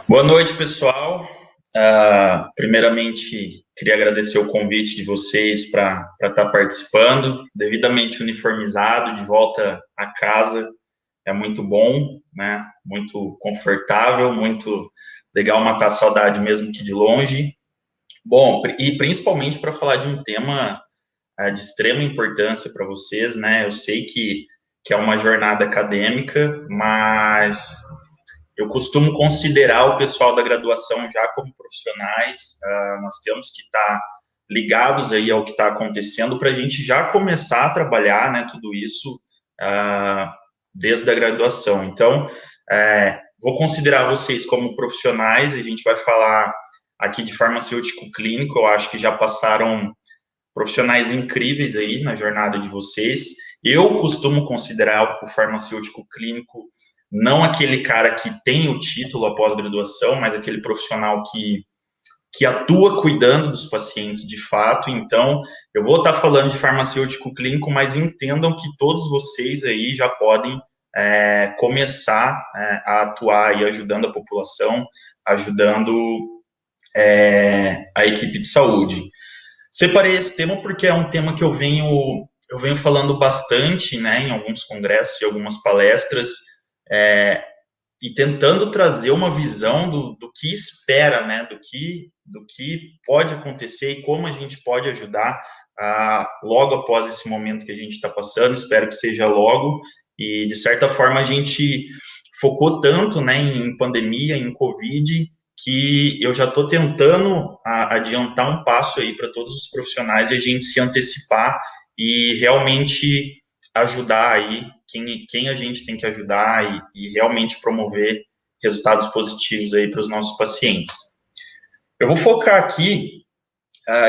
Boa noite, pessoal. Primeiramente, queria agradecer o convite de vocês para estar participando, devidamente uniformizado, de volta a casa. É muito bom, né? Muito confortável, muito legal matar a saudade mesmo que de longe. Bom, e principalmente para falar de um tema de extrema importância para vocês, né? Eu sei que é uma jornada acadêmica, mas eu costumo considerar o pessoal da graduação já como profissionais. Nós temos que estar ligados aí ao que está acontecendo para a gente já começar a trabalhar, né, tudo isso desde a graduação. Então, vou considerar vocês como profissionais. A gente vai falar aqui de farmacêutico clínico. Eu acho que já passaram profissionais incríveis aí na jornada de vocês. Eu costumo considerar o farmacêutico clínico não aquele cara que tem o título após graduação, mas aquele profissional que atua cuidando dos pacientes de fato. Então, eu vou estar falando de farmacêutico clínico, mas entendam que todos vocês aí já podem começar a atuar aí ajudando a população, ajudando a equipe de saúde. Separei esse tema porque é um tema que eu venho falando bastante, né, em alguns congressos e algumas palestras, é, e tentando trazer uma visão do que espera, né, do que pode acontecer e como a gente pode ajudar logo após esse momento que a gente está passando. Espero que seja logo. E, de certa forma, a gente focou tanto, né, em pandemia, em Covid, que eu já estou tentando adiantar um passo aí para todos os profissionais e a gente se antecipar e realmente ajudar aí quem a gente tem que ajudar e realmente promover resultados positivos aí para os nossos pacientes. Eu vou focar aqui,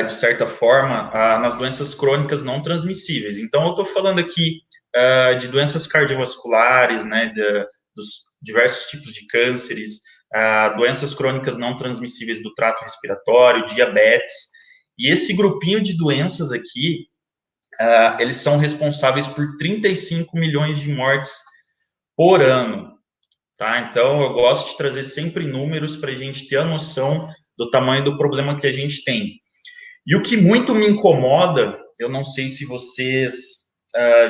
de certa forma, nas doenças crônicas não transmissíveis. Então, eu estou falando aqui de doenças cardiovasculares, né, dos diversos tipos de cânceres, doenças crônicas não transmissíveis do trato respiratório, diabetes. E esse grupinho de doenças aqui, eles são responsáveis por 35 milhões de mortes por ano, tá? Então, eu gosto de trazer sempre números para a gente ter a noção do tamanho do problema que a gente tem. E o que muito me incomoda, eu não sei se vocês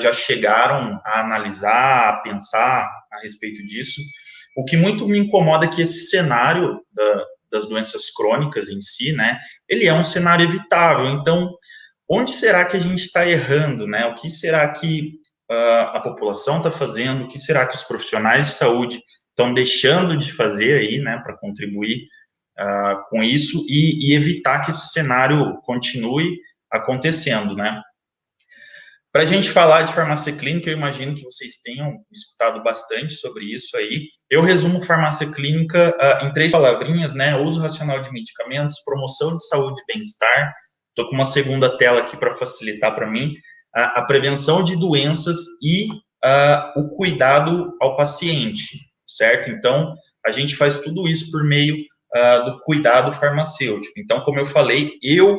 já chegaram a analisar, a pensar a respeito disso, o que muito me incomoda é que esse cenário das doenças crônicas em si, né, ele é um cenário evitável. Então, onde será que a gente está errando, né? O que será que a população está fazendo? O que será que os profissionais de saúde estão deixando de fazer aí, né, para contribuir com isso e evitar que esse cenário continue acontecendo, né? Para a gente falar de farmácia clínica, eu imagino que vocês tenham escutado bastante sobre isso aí. Eu resumo farmácia clínica em três palavrinhas, né? Uso racional de medicamentos, promoção de saúde e bem-estar. Estou com uma segunda tela aqui para facilitar para mim. A prevenção de doenças e o cuidado ao paciente, certo? Então, a gente faz tudo isso por meio do cuidado farmacêutico. Então, como eu falei, eu,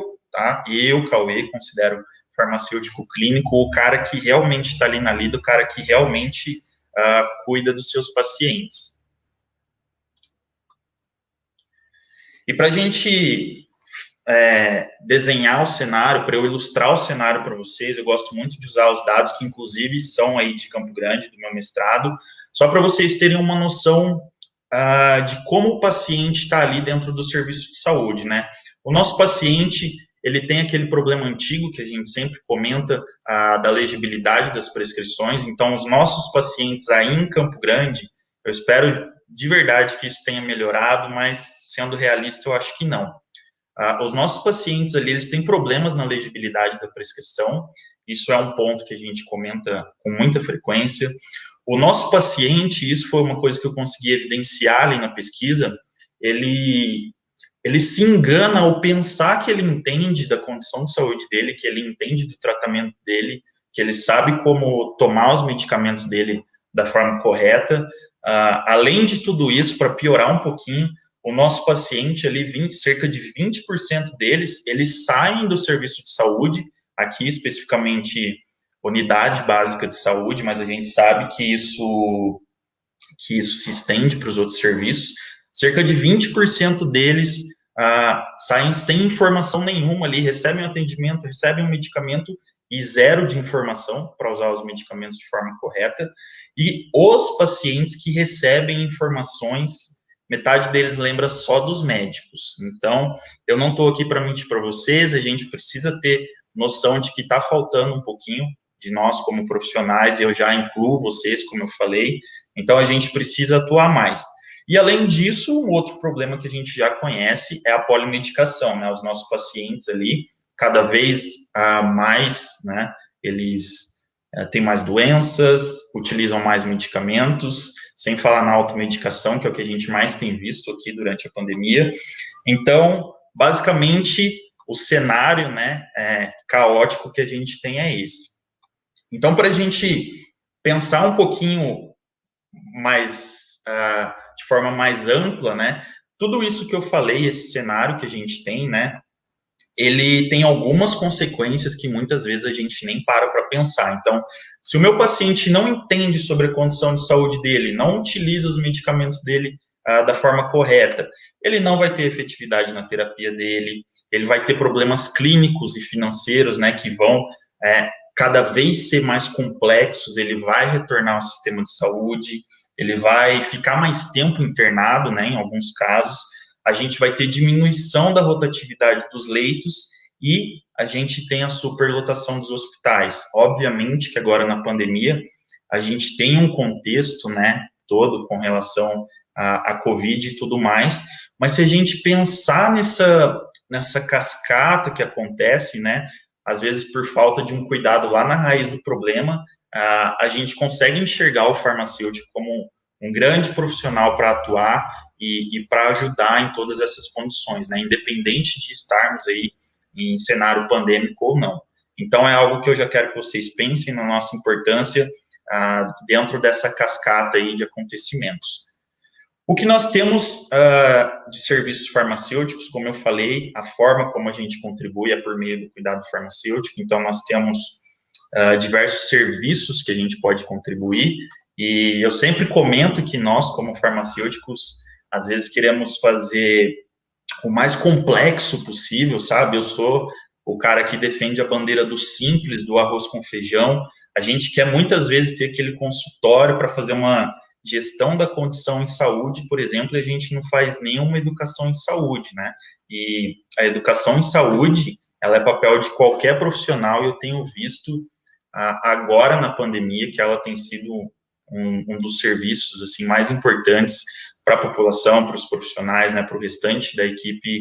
Cauê, considero farmacêutico clínico, o cara que realmente está ali na lida, o cara que realmente cuida dos seus pacientes. E para a gente desenhar o cenário, para eu ilustrar o cenário para vocês, eu gosto muito de usar os dados que, inclusive, são aí de Campo Grande, do meu mestrado, só para vocês terem uma noção de como o paciente está ali dentro do serviço de saúde, né? O nosso paciente, ele tem aquele problema antigo que a gente sempre comenta, da legibilidade das prescrições. Então, os nossos pacientes aí em Campo Grande, eu espero de verdade que isso tenha melhorado, mas sendo realista, eu acho que não. Os nossos pacientes ali, eles têm problemas na legibilidade da prescrição, isso é um ponto que a gente comenta com muita frequência. O nosso paciente, isso foi uma coisa que eu consegui evidenciar ali na pesquisa, ele se engana ao pensar que ele entende da condição de saúde dele, que ele entende do tratamento dele, que ele sabe como tomar os medicamentos dele da forma correta. Além de tudo isso, para piorar um pouquinho, o nosso paciente ali, cerca de 20% deles, eles saem do serviço de saúde, aqui especificamente unidade básica de saúde, mas a gente sabe que isso se estende para os outros serviços, cerca de 20% deles saem sem informação nenhuma ali, recebem o atendimento, recebem o medicamento e zero de informação para usar os medicamentos de forma correta. E os pacientes que recebem informações, metade deles lembra só dos médicos. Então, eu não estou aqui para mentir para vocês, a gente precisa ter noção de que está faltando um pouquinho de nós como profissionais, e eu já incluo vocês, como eu falei, então a gente precisa atuar mais. E, além disso, um outro problema que a gente já conhece é a polimedicação, né? Os nossos pacientes ali, cada vez mais, né, eles têm mais doenças, utilizam mais medicamentos, sem falar na automedicação, que é o que a gente mais tem visto aqui durante a pandemia. Então, basicamente, o cenário, né, caótico que a gente tem é esse. Então, para a gente pensar um pouquinho mais, de forma mais ampla, né, tudo isso que eu falei, esse cenário que a gente tem, né, ele tem algumas consequências que muitas vezes a gente nem para pensar. Então, se o meu paciente não entende sobre a condição de saúde dele, não utiliza os medicamentos dele da forma correta, ele não vai ter efetividade na terapia dele, ele vai ter problemas clínicos e financeiros, né, que vão cada vez ser mais complexos, ele vai retornar ao sistema de saúde, ele vai ficar mais tempo internado, né, em alguns casos, a gente vai ter diminuição da rotatividade dos leitos e a gente tem a superlotação dos hospitais. Obviamente que agora na pandemia a gente tem um contexto, né, todo com relação à Covid e tudo mais, mas se a gente pensar nessa cascata que acontece, né, às vezes por falta de um cuidado lá na raiz do problema, a gente consegue enxergar o farmacêutico como um grande profissional para atuar e para ajudar em todas essas condições, né, independente de estarmos aí em cenário pandêmico ou não. Então, é algo que eu já quero que vocês pensem na nossa importância dentro dessa cascata aí de acontecimentos. O que nós temos de serviços farmacêuticos, como eu falei, a forma como a gente contribui é por meio do cuidado farmacêutico, então nós temos diversos serviços que a gente pode contribuir, e eu sempre comento que nós, como farmacêuticos, às vezes queremos fazer o mais complexo possível, sabe? Eu sou o cara que defende a bandeira do simples, do arroz com feijão. A gente quer muitas vezes ter aquele consultório para fazer uma gestão da condição em saúde, por exemplo, e a gente não faz nenhuma educação em saúde, né? E a educação em saúde, ela é papel de qualquer profissional, e eu tenho visto agora na pandemia que ela tem sido um dos serviços assim mais importantes para a população, para os profissionais, né, para o restante da equipe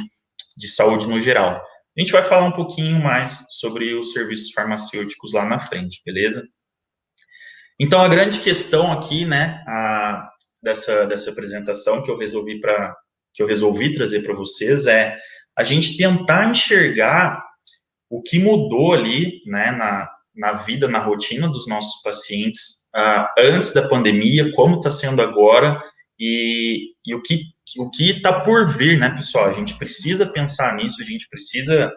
de saúde no geral. A gente vai falar um pouquinho mais sobre os serviços farmacêuticos lá na frente, beleza? Então, a grande questão aqui, né, dessa apresentação que eu resolvi trazer para vocês é a gente tentar enxergar o que mudou ali, né, na vida, na rotina dos nossos pacientes antes da pandemia, como está sendo agora, e o que está por vir, né, pessoal? A gente precisa pensar nisso, a gente precisa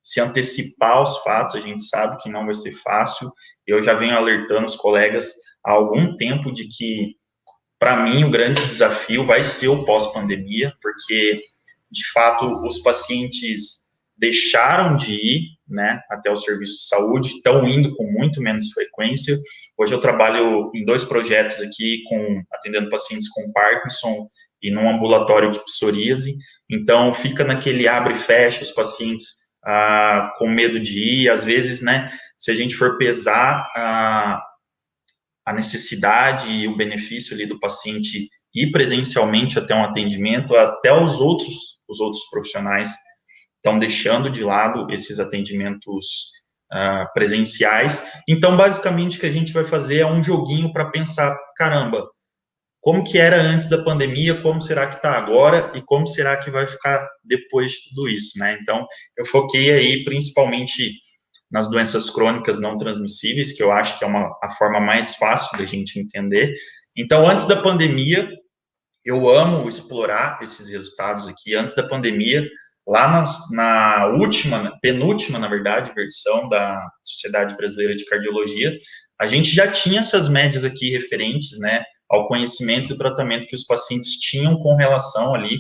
se antecipar aos fatos, a gente sabe que não vai ser fácil. Eu já venho alertando os colegas há algum tempo de que, para mim, o grande desafio vai ser o pós-pandemia, porque, de fato, os pacientes deixaram de ir, né, até o serviço de saúde, estão indo com muito menos frequência. Hoje eu trabalho em 2 projetos aqui, atendendo pacientes com Parkinson e num ambulatório de psoríase, então fica naquele abre e fecha, os pacientes com medo de ir, às vezes, né, se a gente for pesar a necessidade e o benefício ali do paciente ir presencialmente até um atendimento, até os outros profissionais estão deixando de lado esses atendimentos presenciais. Então, basicamente, o que a gente vai fazer é um joguinho para pensar, caramba, como que era antes da pandemia, como será que está agora e como será que vai ficar depois de tudo isso, né? Então, eu foquei aí principalmente nas doenças crônicas não transmissíveis, que eu acho que é a forma mais fácil da gente entender. Então, antes da pandemia, eu amo explorar esses resultados aqui. Antes da pandemia, lá na penúltima, na verdade, versão da Sociedade Brasileira de Cardiologia, a gente já tinha essas médias aqui referentes, né, ao conhecimento e o tratamento que os pacientes tinham com relação ali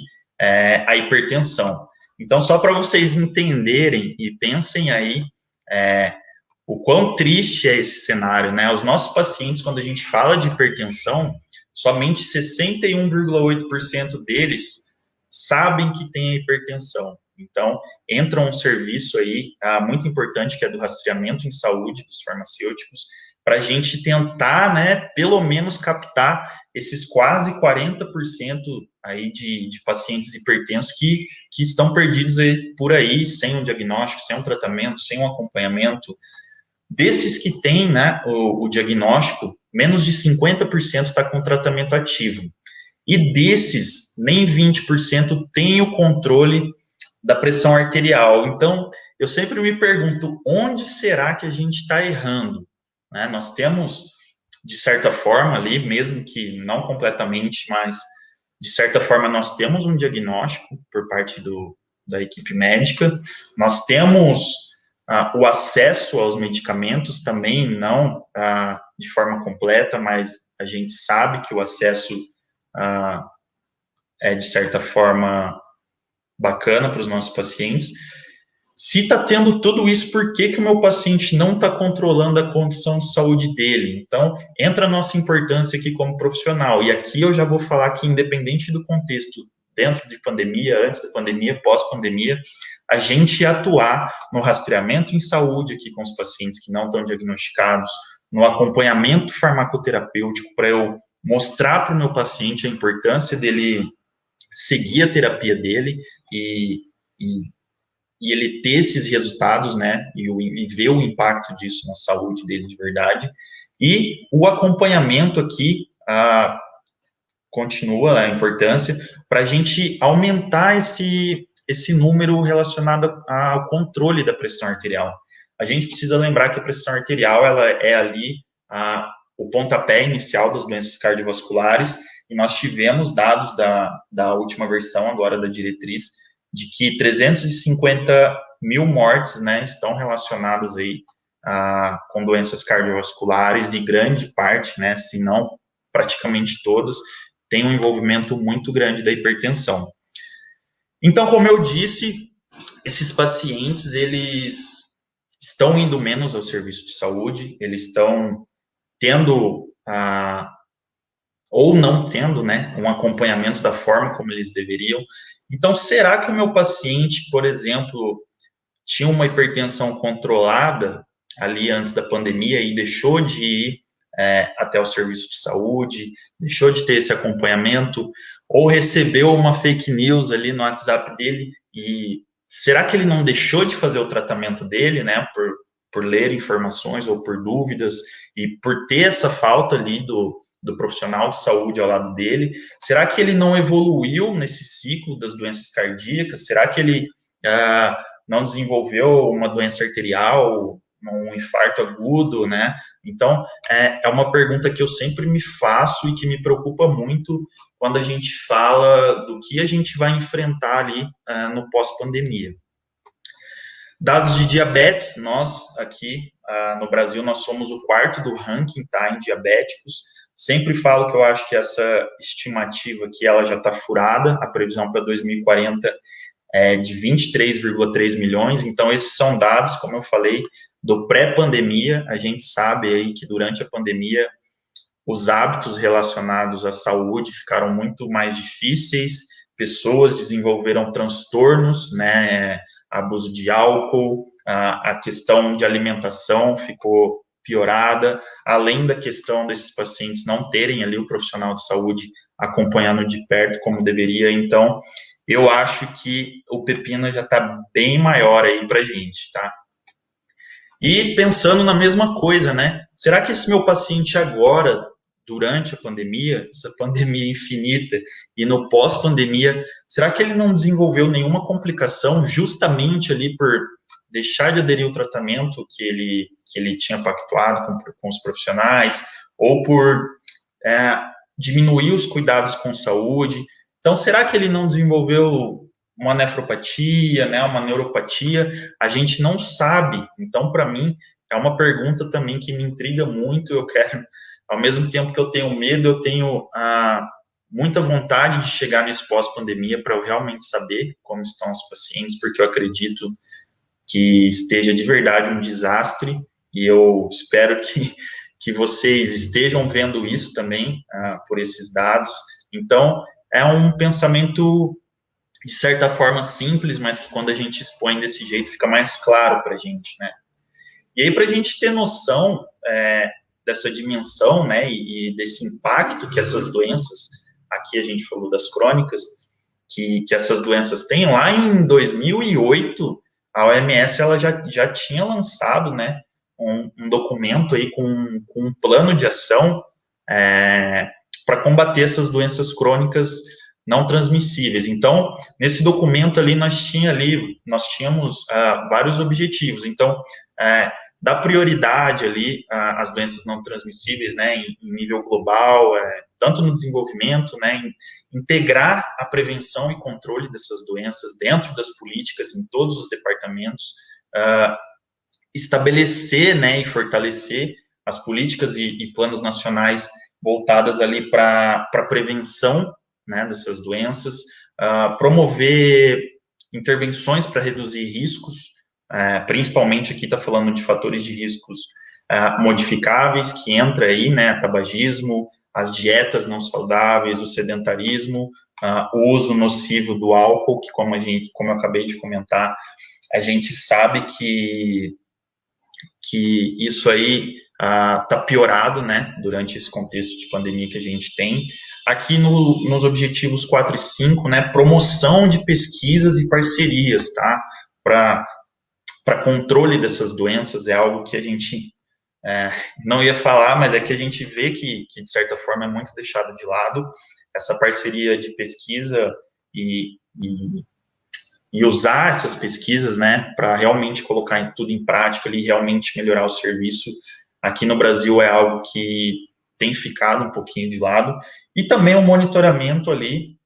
à hipertensão. Então, só para vocês entenderem e pensem aí o quão triste é esse cenário, né? Os nossos pacientes, quando a gente fala de hipertensão, somente 61,8% deles sabem que tem hipertensão. Então, entra um serviço aí muito importante, que é do rastreamento em saúde dos farmacêuticos, para a gente tentar, né, pelo menos captar esses quase 40% aí de pacientes hipertensos que estão perdidos aí, por aí, sem um diagnóstico, sem um tratamento, sem um acompanhamento. Desses que têm, né, o diagnóstico, menos de 50% está com tratamento ativo. E desses, nem 20% tem o controle da pressão arterial. Então, eu sempre me pergunto, onde será que a gente está errando? Né? Nós temos, de certa forma, ali, mesmo que não completamente, mas de certa forma nós temos um diagnóstico por parte da equipe médica, nós temos o acesso aos medicamentos também, não de forma completa, mas a gente sabe que o acesso é, de certa forma, bacana para os nossos pacientes. Se está tendo tudo isso, por que o meu paciente não está controlando a condição de saúde dele? Então, entra a nossa importância aqui como profissional. E aqui eu já vou falar que, independente do contexto, dentro de pandemia, antes da pandemia, pós-pandemia, a gente atuar no rastreamento em saúde aqui com os pacientes que não estão diagnosticados, no acompanhamento farmacoterapêutico, para eu mostrar para o meu paciente a importância dele seguir a terapia dele e ele ter esses resultados, né, e ver o impacto disso na saúde dele de verdade. E o acompanhamento aqui continua a importância para a gente aumentar esse número relacionado ao controle da pressão arterial. A gente precisa lembrar que a pressão arterial, ela é ali o pontapé inicial das doenças cardiovasculares, e nós tivemos dados da última versão agora da diretriz, de que 350 mil mortes, né, estão relacionadas aí com doenças cardiovasculares, e grande parte, né, se não praticamente todas, tem um envolvimento muito grande da hipertensão. Então, como eu disse, esses pacientes, eles estão indo menos ao serviço de saúde, eles estão tendo ou não tendo, né, um acompanhamento da forma como eles deveriam. Então, será que o meu paciente, por exemplo, tinha uma hipertensão controlada ali antes da pandemia e deixou de ir até o serviço de saúde, deixou de ter esse acompanhamento, ou recebeu uma fake news ali no WhatsApp dele, e será que ele não deixou de fazer o tratamento dele, né, por ler informações ou por dúvidas, e por ter essa falta ali do profissional de saúde ao lado dele? Será que ele não evoluiu nesse ciclo das doenças cardíacas? Será que ele não desenvolveu uma doença arterial, um infarto agudo, né? Então, é uma pergunta que eu sempre me faço e que me preocupa muito quando a gente fala do que a gente vai enfrentar ali no pós-pandemia. Dados de diabetes, nós aqui no Brasil, nós somos o quarto do ranking, tá, em diabéticos. Sempre falo que eu acho que essa estimativa aqui, ela já está furada, a previsão para 2040 é de 23,3 milhões, então esses são dados, como eu falei, do pré-pandemia. A gente sabe aí que durante a pandemia os hábitos relacionados à saúde ficaram muito mais difíceis, pessoas desenvolveram transtornos, né, abuso de álcool, a questão de alimentação ficou piorada, além da questão desses pacientes não terem ali o profissional de saúde acompanhando de perto como deveria. Então, eu acho que o pepino já está bem maior aí para a gente, tá? E pensando na mesma coisa, né? Será que esse meu paciente agora, durante a pandemia, essa pandemia infinita, e no pós-pandemia, será que ele não desenvolveu nenhuma complicação justamente ali por deixar de aderir ao tratamento que ele tinha pactuado com os profissionais, ou por diminuir os cuidados com saúde? Então, será que ele não desenvolveu uma nefropatia, né, uma neuropatia? A gente não sabe. Então, para mim, é uma pergunta também que me intriga muito. Eu quero ao mesmo tempo que eu tenho medo, eu tenho muita vontade de chegar nesse pós-pandemia para eu realmente saber como estão os pacientes, porque eu acredito que esteja de verdade um desastre, e eu espero que vocês estejam vendo isso também, por esses dados. Então, é um pensamento, de certa forma, simples, mas que quando a gente expõe desse jeito, fica mais claro para a gente, né? E aí, para a gente ter noção dessa dimensão, né, e desse impacto que essas doenças, aqui a gente falou das crônicas, que essas doenças têm, lá em 2008, a OMS ela já tinha lançado, né, um documento aí com um plano de ação para combater essas doenças crônicas não transmissíveis. Então, nesse documento ali, nós tínhamos vários objetivos. Então, dar prioridade ali às doenças não transmissíveis, né, em nível global, tanto no desenvolvimento, né, em integrar a prevenção e controle dessas doenças dentro das políticas em todos os departamentos, estabelecer, né, e fortalecer as políticas e planos nacionais voltadas ali para a prevenção, né, dessas doenças, promover intervenções para reduzir riscos, principalmente aqui está falando de fatores de riscos modificáveis, que entra aí, né, tabagismo, as dietas não saudáveis, o sedentarismo, o uso nocivo do álcool, que como eu acabei de comentar, a gente sabe que isso aí está piorado, né, durante esse contexto de pandemia que a gente tem. Aqui nos objetivos 4 e 5, né, promoção de pesquisas e parcerias, tá, para controle dessas doenças, é algo que a gente não ia falar, mas é que a gente vê que de certa forma é muito deixado de lado, essa parceria de pesquisa e usar essas pesquisas, né, para realmente colocar tudo em prática e realmente melhorar o serviço. Aqui no Brasil é algo que tem ficado um pouquinho de lado, e também o monitoramento ali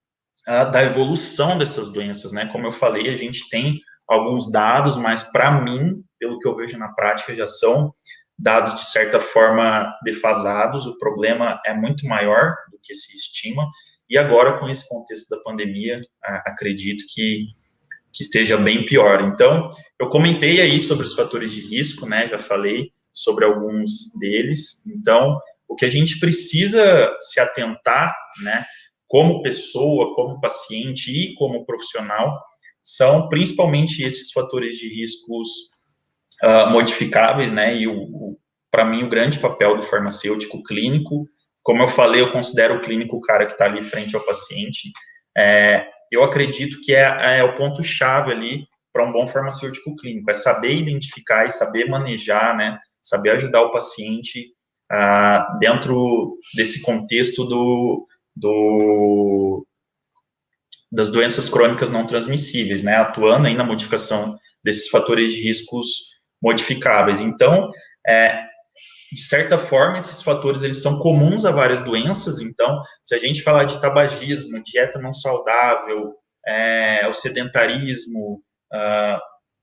da evolução dessas doenças, né, como eu falei, a gente tem alguns dados, mas para mim, pelo que eu vejo na prática, já são dados de certa forma defasados, o problema é muito maior do que se estima, e agora com esse contexto da pandemia, acredito que esteja bem pior. Então, eu comentei aí sobre os fatores de risco, né, já falei sobre alguns deles. Então, o que a gente precisa se atentar, né, como pessoa, como paciente e como profissional, são principalmente esses fatores de riscos modificáveis, né, e para mim o grande papel do farmacêutico clínico, como eu falei, eu considero o clínico o cara que está ali frente ao paciente, eu acredito que é o ponto-chave ali para um bom farmacêutico clínico, é saber identificar e saber manejar, né, saber ajudar o paciente dentro desse contexto das doenças crônicas não transmissíveis, né, atuando aí na modificação desses fatores de riscos modificáveis. Então, de certa forma, esses fatores eles são comuns a várias doenças. Então, se a gente falar de tabagismo, dieta não saudável, o sedentarismo,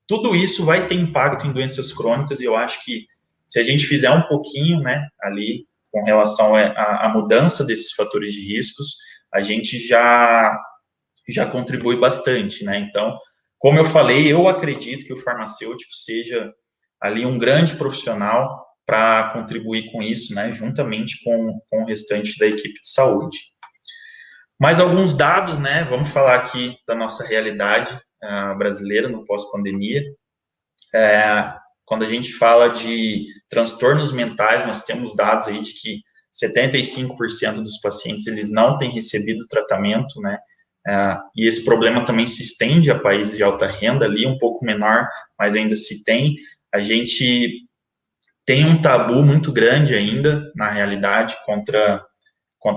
tudo isso vai ter impacto em doenças crônicas, e eu acho que se a gente fizer um pouquinho, né, ali, com relação à mudança desses fatores de riscos, a gente já contribui bastante, né? Então, como eu falei, eu acredito que o farmacêutico seja ali um grande profissional para contribuir com isso, né, juntamente com o restante da equipe de saúde. Mais alguns dados, né, vamos falar aqui da nossa realidade brasileira no pós-pandemia. Quando a gente fala de transtornos mentais, nós temos dados aí de que 75% dos pacientes, eles não têm recebido tratamento, né, e esse problema também se estende a países de alta renda ali, um pouco menor, mas ainda se tem. A gente tem um tabu muito grande ainda, na realidade, contra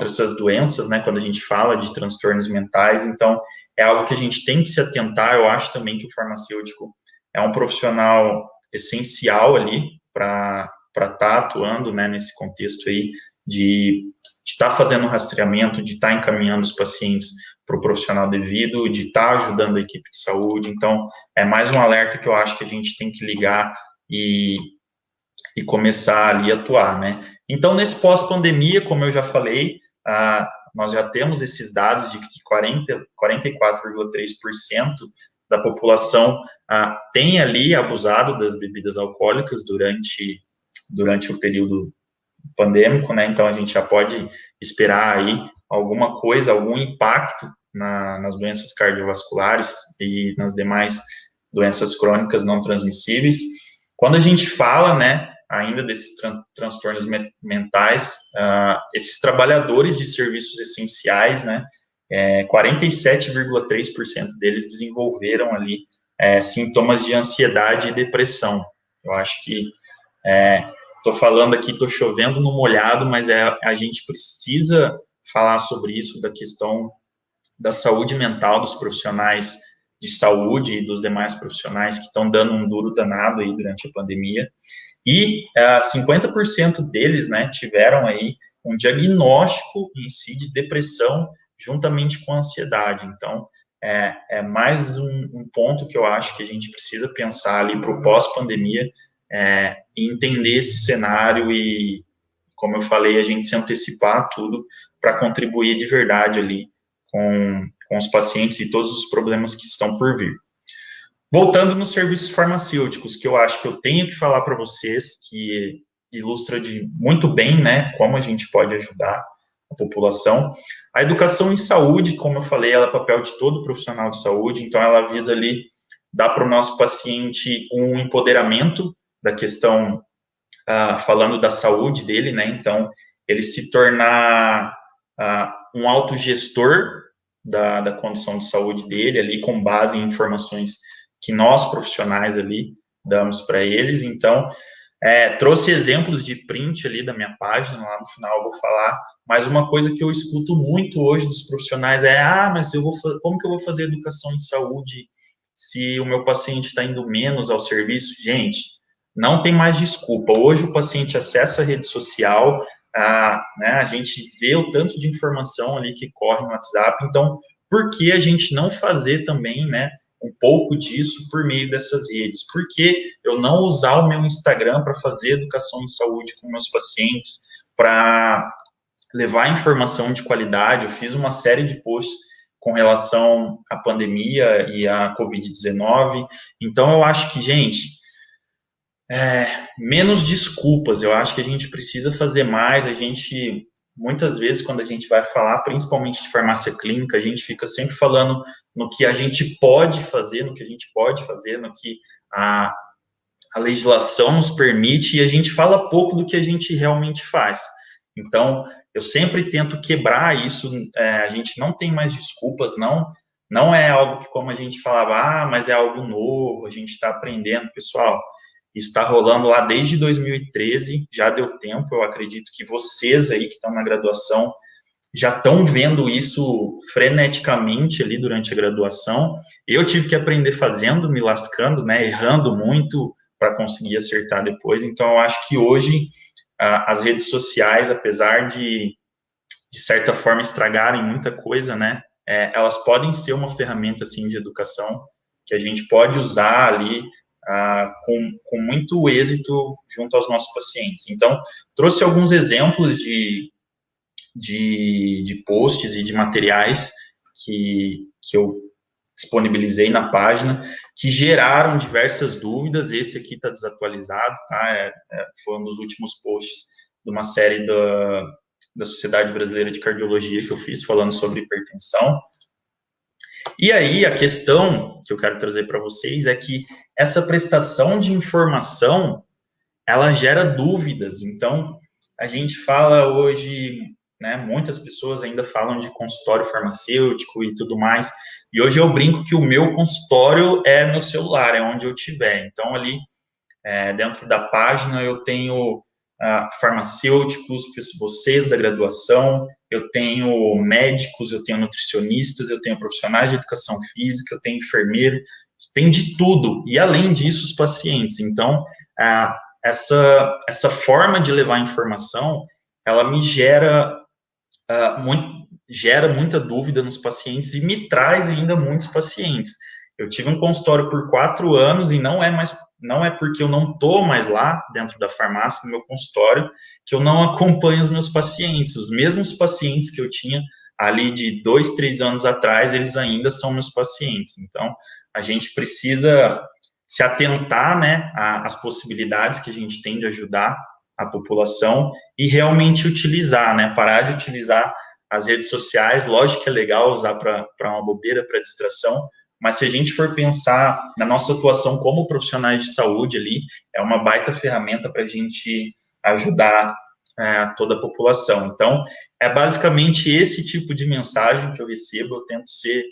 essas doenças, né, quando a gente fala de transtornos mentais, então é algo que a gente tem que se atentar. Eu acho também que o farmacêutico é um profissional essencial ali para estar atuando, né, nesse contexto aí de estar fazendo um rastreamento, de estar encaminhando os pacientes para o profissional devido, de estar ajudando a equipe de saúde. Então, é mais um alerta que eu acho que a gente tem que ligar e começar ali a atuar, né? Então, nesse pós-pandemia, como eu já falei, nós já temos esses dados de que 44,3% da população tem ali abusado das bebidas alcoólicas durante o período pandêmico, né? Então, a gente já pode esperar aí alguma coisa, algum impacto nas doenças cardiovasculares e nas demais doenças crônicas não transmissíveis. Quando a gente fala, né, ainda desses transtornos mentais, esses trabalhadores de serviços essenciais, né, 47,3% deles desenvolveram ali sintomas de ansiedade e depressão. Eu acho que estou falando aqui, estou chovendo no molhado, mas a gente precisa falar sobre isso, da questão da saúde mental dos profissionais de saúde e dos demais profissionais que estão dando um duro danado aí durante a pandemia. E 50% deles, né, tiveram aí um diagnóstico em si de depressão juntamente com ansiedade. Então, é mais um ponto que eu acho que a gente precisa pensar ali para o pós-pandemia, e entender esse cenário e, como eu falei, a gente se antecipar a tudo para contribuir de verdade ali com os pacientes e todos os problemas que estão por vir. Voltando nos serviços farmacêuticos, que eu acho que eu tenho que falar para vocês, que ilustra muito bem, né, como a gente pode ajudar a população. A educação em saúde, como eu falei, ela é papel de todo profissional de saúde, então ela visa ali dar para o nosso paciente um empoderamento da questão, falando da saúde dele, né, então ele se tornar um autogestor da condição de saúde dele, ali com base em informações que nós, profissionais ali, damos para eles. Então, trouxe exemplos de print ali da minha página, lá no final eu vou falar, mas uma coisa que eu escuto muito hoje dos profissionais mas como que eu vou fazer educação em saúde se o meu paciente está indo menos ao serviço? Gente, não tem mais desculpa. Hoje o paciente acessa a rede social, né, a gente vê o tanto de informação ali que corre no WhatsApp, então, por que a gente não fazer também, né, um pouco disso por meio dessas redes? Por que eu não usar o meu Instagram para fazer educação em saúde com meus pacientes, para levar informação de qualidade? Eu fiz uma série de posts com relação à pandemia e à Covid-19, então eu acho que, gente, menos desculpas, eu acho que a gente precisa fazer mais. A gente, muitas vezes, quando a gente vai falar, principalmente de farmácia clínica, a gente fica sempre falando no que a gente pode fazer, no que a gente pode fazer, no que a legislação nos permite, e a gente fala pouco do que a gente realmente faz. Então, eu sempre tento quebrar isso, a gente não tem mais desculpas, não é algo que, como a gente falava, mas é algo novo, a gente está aprendendo. Pessoal, isso está rolando lá desde 2013, já deu tempo. Eu acredito que vocês aí que estão na graduação já estão vendo isso freneticamente ali durante a graduação. Eu tive que aprender fazendo, me lascando, né, errando muito para conseguir acertar depois. Então, eu acho que hoje as redes sociais, apesar de certa forma estragarem muita coisa, né, elas podem ser uma ferramenta assim de educação que a gente pode usar ali com muito êxito junto aos nossos pacientes. Então, trouxe alguns exemplos de posts e de materiais que eu disponibilizei na página, que geraram diversas dúvidas. Esse aqui está desatualizado, tá? Foi um dos últimos posts de uma série da Sociedade Brasileira de Cardiologia que eu fiz, falando sobre hipertensão. E aí, a questão que eu quero trazer para vocês é que essa prestação de informação, ela gera dúvidas. Então, a gente fala hoje, né, muitas pessoas ainda falam de consultório farmacêutico e tudo mais, e hoje eu brinco que o meu consultório é meu celular, é onde eu estiver. Então, ali, dentro da página, eu tenho farmacêuticos, vocês da graduação, eu tenho médicos, eu tenho nutricionistas, eu tenho profissionais de educação física, eu tenho enfermeiro, tem de tudo. E, além disso, os pacientes. Então, essa forma de levar informação, ela me gera muita dúvida nos pacientes e me traz ainda muitos pacientes. Eu tive um consultório por 4 anos e não é mais não é porque eu não estou mais lá dentro da farmácia, no meu consultório, que eu não acompanho os meus pacientes. Os mesmos pacientes que eu tinha ali de 2, 3 anos atrás, eles ainda são meus pacientes. Então, a gente precisa se atentar, né, às possibilidades que a gente tem de ajudar a população e realmente utilizar, né, parar de utilizar as redes sociais. Lógico que é legal usar para uma bobeira, para distração, mas se a gente for pensar na nossa atuação como profissionais de saúde ali, é uma baita ferramenta para a gente ajudar toda a população. Então, é basicamente esse tipo de mensagem que eu recebo. Eu tento ser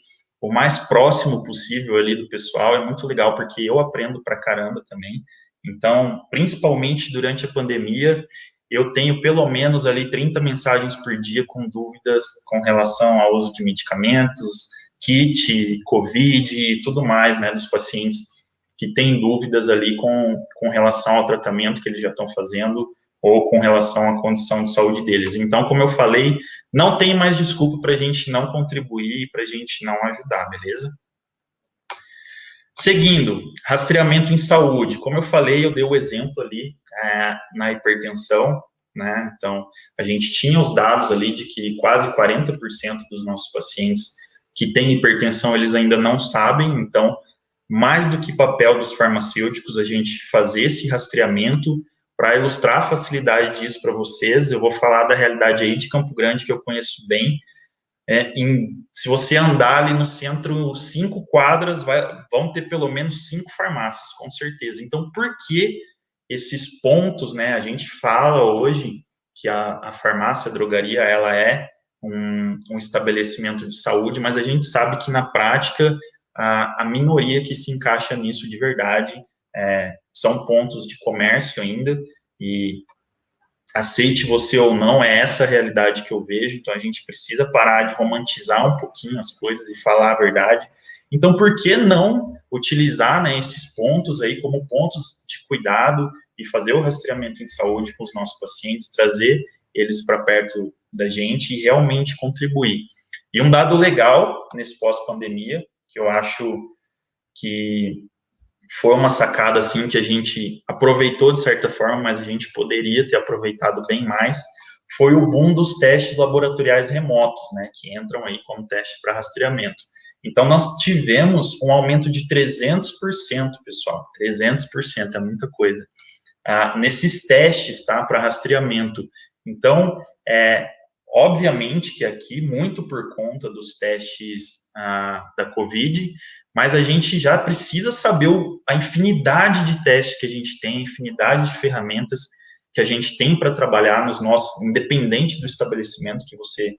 o mais próximo possível ali do pessoal. É muito legal, porque eu aprendo pra caramba também. Então, principalmente durante a pandemia, eu tenho pelo menos ali 30 mensagens por dia com dúvidas com relação ao uso de medicamentos, kit, Covid e tudo mais, né, dos pacientes que têm dúvidas ali com relação ao tratamento que eles já estão fazendo ou com relação à condição de saúde deles. Então, como eu falei, não tem mais desculpa para a gente não contribuir, para a gente não ajudar, beleza? Seguindo, rastreamento em saúde. Como eu falei, eu dei o exemplo ali na hipertensão, né? Então, a gente tinha os dados ali de que quase 40% dos nossos pacientes que têm hipertensão, eles ainda não sabem. Então, mais do que papel dos farmacêuticos, a gente fazer esse rastreamento. Para ilustrar a facilidade disso para vocês, eu vou falar da realidade aí de Campo Grande, que eu conheço bem. Se você andar ali no centro, 5 quadras, vão ter pelo menos 5 farmácias, com certeza. Então, por que esses pontos, né? A gente fala hoje que a farmácia, a drogaria, ela é um estabelecimento de saúde, mas a gente sabe que na prática, a minoria que se encaixa nisso de verdade são pontos de comércio ainda, e aceite você ou não, é essa a realidade que eu vejo. Então a gente precisa parar de romantizar um pouquinho as coisas e falar a verdade. Então, por que não utilizar, né, esses pontos aí como pontos de cuidado e fazer o rastreamento em saúde com os nossos pacientes, trazer eles para perto da gente e realmente contribuir? E um dado legal nesse pós-pandemia, que eu acho que foi uma sacada, assim, que a gente aproveitou de certa forma, mas a gente poderia ter aproveitado bem mais, foi o boom dos testes laboratoriais remotos, né, que entram aí como teste para rastreamento. Então, nós tivemos um aumento de 300%, pessoal, 300%, é muita coisa, nesses testes, tá, para rastreamento. Então, obviamente que aqui, muito por conta dos testes da Covid, mas a gente já precisa saber a infinidade de testes que a gente tem, a infinidade de ferramentas que a gente tem para trabalhar nos nossos, independente do estabelecimento que você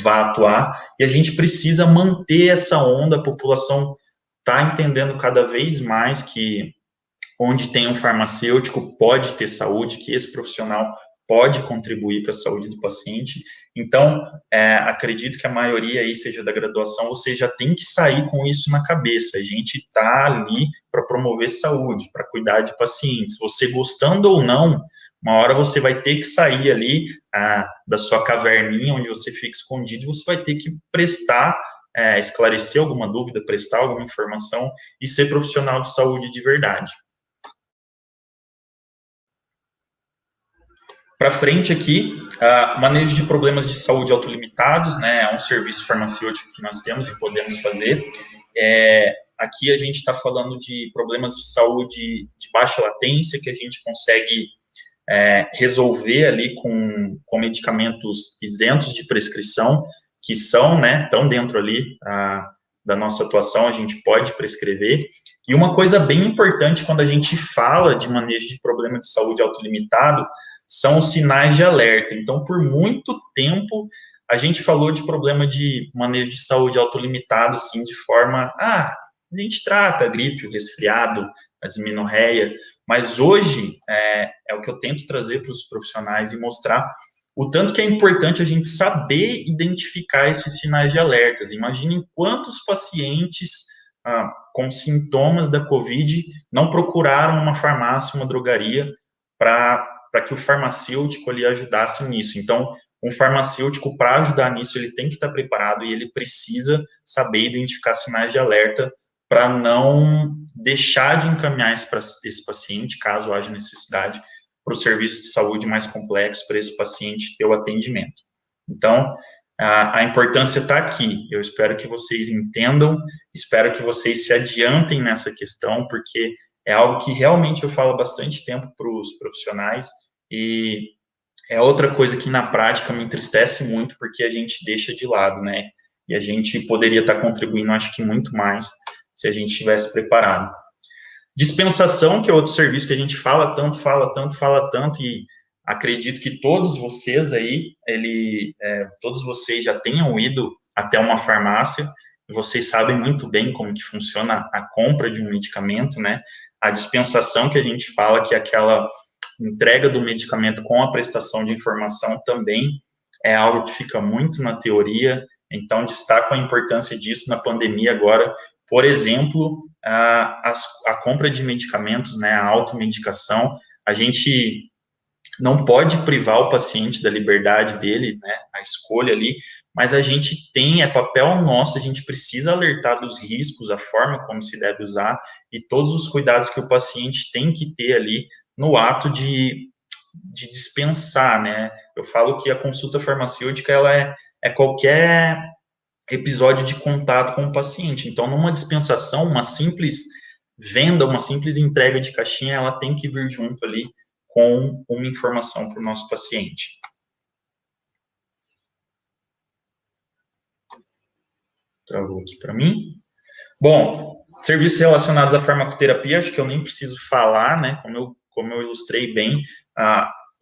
vá atuar, e a gente precisa manter essa onda. A população está entendendo cada vez mais que onde tem um farmacêutico pode ter saúde, que esse profissional pode contribuir para a saúde do paciente. Então, acredito que a maioria aí, seja da graduação, você já tem que sair com isso na cabeça. A gente está ali para promover saúde, para cuidar de pacientes. Você gostando ou não, uma hora você vai ter que sair ali da sua caverninha, onde você fica escondido, você vai ter que prestar, esclarecer alguma dúvida, prestar alguma informação e ser profissional de saúde de verdade. Para frente aqui, manejo de problemas de saúde autolimitados, né, é um serviço farmacêutico que nós temos e podemos fazer. Aqui a gente está falando de problemas de saúde de baixa latência, que a gente consegue resolver ali com medicamentos isentos de prescrição, que são, né, estão dentro ali da nossa atuação, a gente pode prescrever. E uma coisa bem importante quando a gente fala de manejo de problema de saúde autolimitado são os sinais de alerta. Então, por muito tempo, a gente falou de problema de manejo de saúde autolimitado, assim, de forma, a gente trata a gripe, o resfriado, a dismenorreia, mas hoje é o que eu tento trazer para os profissionais e mostrar o tanto que é importante a gente saber identificar esses sinais de alertas. Imaginem quantos pacientes com sintomas da Covid não procuraram uma farmácia, uma drogaria, para que o farmacêutico ali ajudasse nisso. Então, um farmacêutico, para ajudar nisso, ele tem que estar preparado e ele precisa saber identificar sinais de alerta para não deixar de encaminhar esse paciente, caso haja necessidade, para o serviço de saúde mais complexo, para esse paciente ter o atendimento. Então, a importância está aqui. Eu espero que vocês entendam, espero que vocês se adiantem nessa questão, porque é algo que realmente eu falo há bastante tempo para os profissionais, e é outra coisa que na prática me entristece muito, porque a gente deixa de lado, né? E a gente poderia estar contribuindo, acho que muito mais, se a gente estivesse preparado. Dispensação, que é outro serviço que a gente fala tanto, e acredito que todos vocês aí, todos vocês já tenham ido até uma farmácia, e vocês sabem muito bem como que funciona a compra de um medicamento, né? A dispensação que a gente fala, que é aquela entrega do medicamento com a prestação de informação, também é algo que fica muito na teoria, então destaco a importância disso na pandemia agora. Por exemplo, a compra de medicamentos, né, a automedicação, a gente não pode privar o paciente da liberdade dele, né, a escolha ali, mas a gente tem, é papel nosso, a gente precisa alertar dos riscos, a forma como se deve usar e todos os cuidados que o paciente tem que ter ali no ato de dispensar, né. Eu falo que a consulta farmacêutica, ela é qualquer episódio de contato com o paciente. Então, numa dispensação, uma simples venda, uma simples entrega de caixinha, ela tem que vir junto ali com uma informação para o nosso paciente. Travou aqui para mim. Bom, serviços relacionados à farmacoterapia, acho que eu nem preciso falar, né? Como eu ilustrei bem,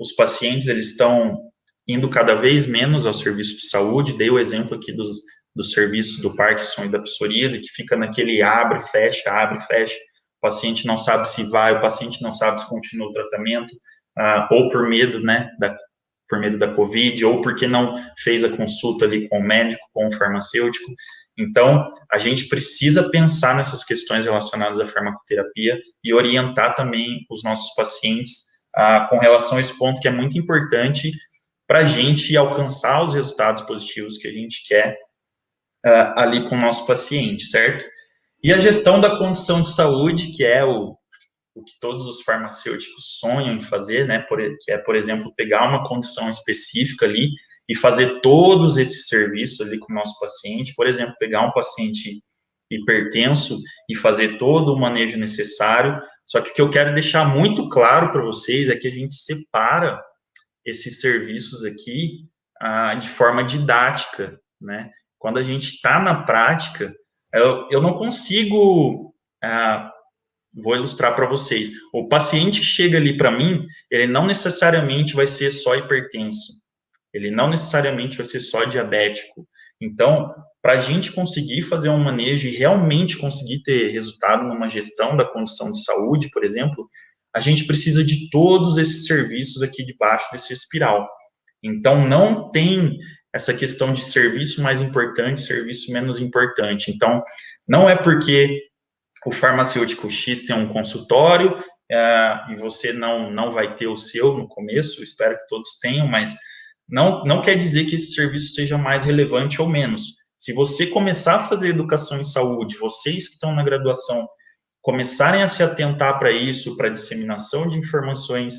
os pacientes, eles estão indo cada vez menos ao serviço de saúde. Dei o exemplo aqui dos serviços do Parkinson e da psoríase, que fica naquele abre, fecha, o paciente não sabe se vai, o paciente não sabe se continua o tratamento, ou por medo, né, por medo da Covid, ou porque não fez a consulta ali com o médico, com o farmacêutico. Então, a gente precisa pensar nessas questões relacionadas à farmacoterapia e orientar também os nossos pacientes com relação a esse ponto que é muito importante para a gente alcançar os resultados positivos que a gente quer ali com o nosso paciente, certo? E a gestão da condição de saúde, que é o que todos os farmacêuticos sonham em fazer, né? Que é, por exemplo, pegar uma condição específica ali e fazer todos esses serviços ali com o nosso paciente. Por exemplo, pegar um paciente hipertenso e fazer todo o manejo necessário. Só que o que eu quero deixar muito claro para vocês é que a gente separa esses serviços aqui de forma didática, né? Quando a gente está na prática, eu não consigo... vou ilustrar para vocês. O paciente que chega ali para mim, ele não necessariamente vai ser só hipertenso, ele não necessariamente vai ser só diabético. Então, para a gente conseguir fazer um manejo e realmente conseguir ter resultado numa gestão da condição de saúde, por exemplo, a gente precisa de todos esses serviços aqui debaixo desse espiral. Então, não tem essa questão de serviço mais importante, serviço menos importante. Então, não é porque o farmacêutico X tem um consultório e você não vai ter o seu no começo, espero que todos tenham, mas não quer dizer que esse serviço seja mais relevante ou menos. Se você começar a fazer educação em saúde, vocês que estão na graduação começarem a se atentar para isso, para a disseminação de informações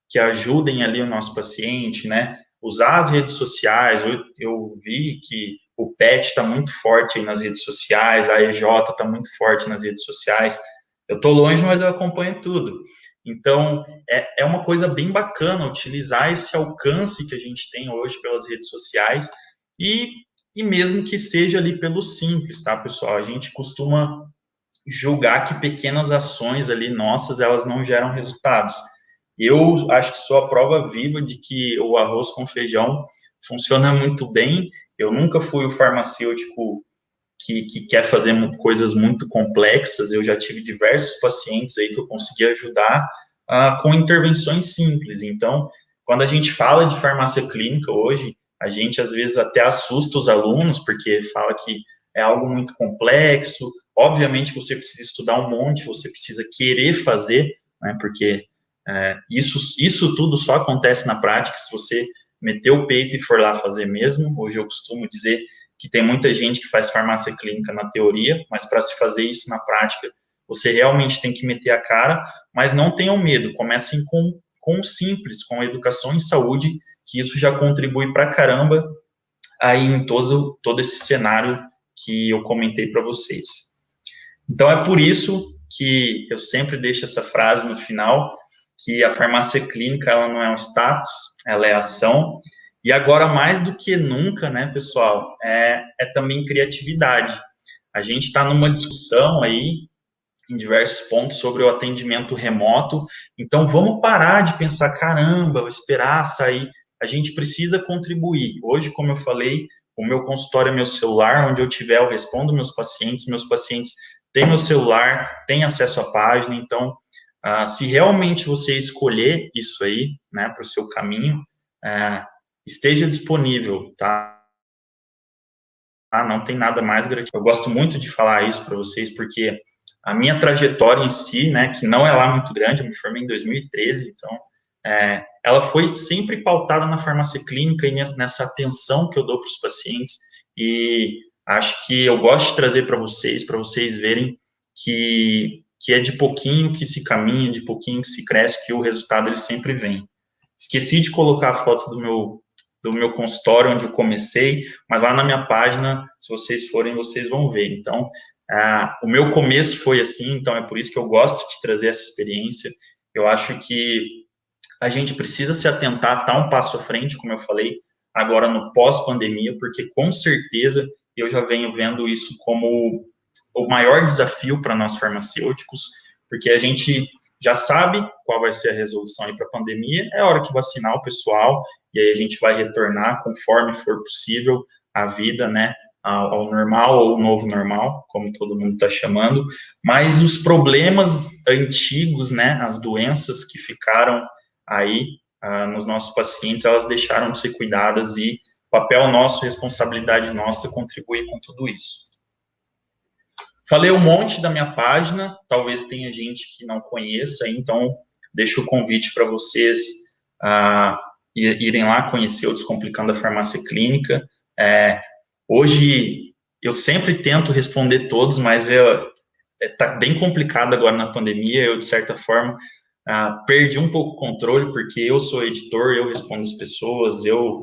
que ajudem ali o nosso paciente, né? Usar as redes sociais, eu vi que o PET está muito forte aí nas redes sociais, a EJ está muito forte nas redes sociais. Eu estou longe, mas eu acompanho tudo. Então, é uma coisa bem bacana utilizar esse alcance que a gente tem hoje pelas redes sociais e mesmo que seja ali pelo simples, tá, pessoal? A gente costuma julgar que pequenas ações ali nossas, elas não geram resultados. Eu acho que sou a prova viva de que o arroz com feijão funciona muito bem. Eu nunca fui o farmacêutico que quer fazer coisas muito complexas. Eu já tive diversos pacientes aí que eu consegui ajudar com intervenções simples. Então, quando a gente fala de farmácia clínica hoje, a gente às vezes até assusta os alunos, porque fala que é algo muito complexo. Obviamente, você precisa estudar um monte, você precisa querer fazer, né, porque isso tudo só acontece na prática se você meter o peito e for lá fazer mesmo. Hoje eu costumo dizer que tem muita gente que faz farmácia clínica na teoria, mas para se fazer isso na prática, você realmente tem que meter a cara, mas não tenham medo, comecem com o simples, com a educação em saúde, que isso já contribui para caramba aí em todo esse cenário que eu comentei para vocês. Então, é por isso que eu sempre deixo essa frase no final, que a farmácia clínica, ela não é um status, ela é ação. E agora, mais do que nunca, né, pessoal, é também criatividade. A gente está numa discussão aí, em diversos pontos, sobre o atendimento remoto. Então, vamos parar de pensar, caramba, vou esperar sair. A gente precisa contribuir. Hoje, como eu falei, o meu consultório é meu celular, onde eu tiver, eu respondo meus pacientes têm meu celular, têm acesso à página, então, se realmente você escolher isso aí, né, para o seu caminho, esteja disponível, tá? Não tem nada mais gratuito. Eu gosto muito de falar isso para vocês, porque a minha trajetória em si, né, que não é lá muito grande, eu me formei em 2013, então, ela foi sempre pautada na farmácia clínica e nessa atenção que eu dou para os pacientes, e acho que eu gosto de trazer para vocês verem que é de pouquinho que se caminha, de pouquinho que se cresce, que o resultado ele sempre vem. Esqueci de colocar a foto do meu consultório, onde eu comecei, mas lá na minha página, se vocês forem, vocês vão ver. Então, o meu começo foi assim, então é por isso que eu gosto de trazer essa experiência. Eu acho que a gente precisa se atentar, estar um passo à frente, como eu falei, agora no pós-pandemia, porque com certeza eu já venho vendo isso como o maior desafio para nós farmacêuticos, porque a gente já sabe qual vai ser a resolução para a pandemia, é hora que vacinar o pessoal, e aí a gente vai retornar conforme for possível a vida, né, ao normal ou novo normal, como todo mundo está chamando, mas os problemas antigos, né, as doenças que ficaram aí nos nossos pacientes, elas deixaram de ser cuidadas e papel nosso, responsabilidade nossa, contribuir com tudo isso. Falei um monte da minha página, talvez tenha gente que não conheça, então deixo o convite para vocês irem lá conhecer o Descomplicando a Farmácia Clínica. Hoje eu sempre tento responder todos, mas está bem complicado agora na pandemia. Eu, de certa forma, perdi um pouco o controle, porque eu sou editor, eu respondo as pessoas, eu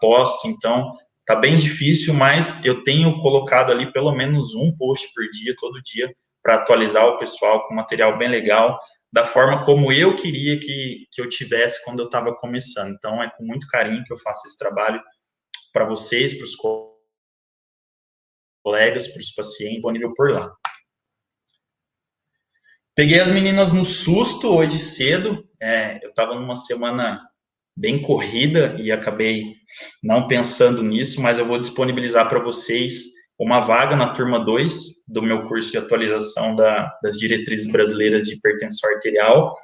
posto, então tá bem difícil, mas eu tenho colocado ali pelo menos um post por dia, todo dia, para atualizar o pessoal com material bem legal, da forma como eu queria que eu tivesse quando eu estava começando. Então, é com muito carinho que eu faço esse trabalho para vocês, para os colegas, para os pacientes, disponível por lá. Peguei as meninas no susto hoje cedo, eu estava numa semana bem corrida e acabei não pensando nisso, mas eu vou disponibilizar para vocês uma vaga na turma 2 do meu curso de atualização das diretrizes brasileiras de hipertensão arterial.